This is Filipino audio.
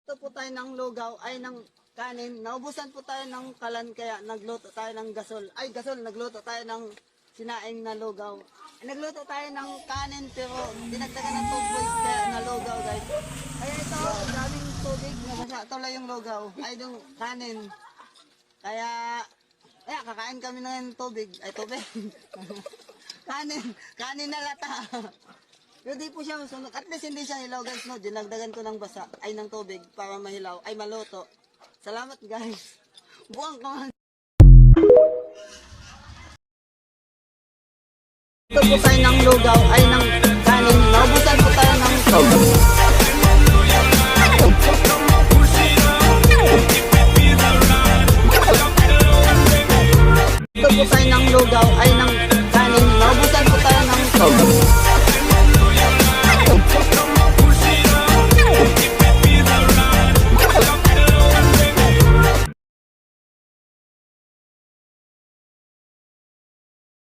Ito po tayo ng lugaw, ay ng kanin. Naubusan po tayo ng kalan, kaya nagluto tayo ng gasol. Nagluto tayo ng sinaing na lugaw. Nagluto tayo ng kanin, pero dinagdagan ng tubig kaya na lugaw, guys. Kaya ito, daming tubig, nabasa. Tuloy yung lugaw, ay yung kanin. Kaya, kakain kami ng tubig. Kanin na lata. Pero di po siya masunog. At least hindi siya hilaw, guys, no? Dinagdagan ko ng basa, ay ng tubig, para mahilaw, ay maluto. Salamat, guys. Buwang ka man. Ito po tayo ng lugaw, ay ng kanin. Naubusan po tayo ng tubig.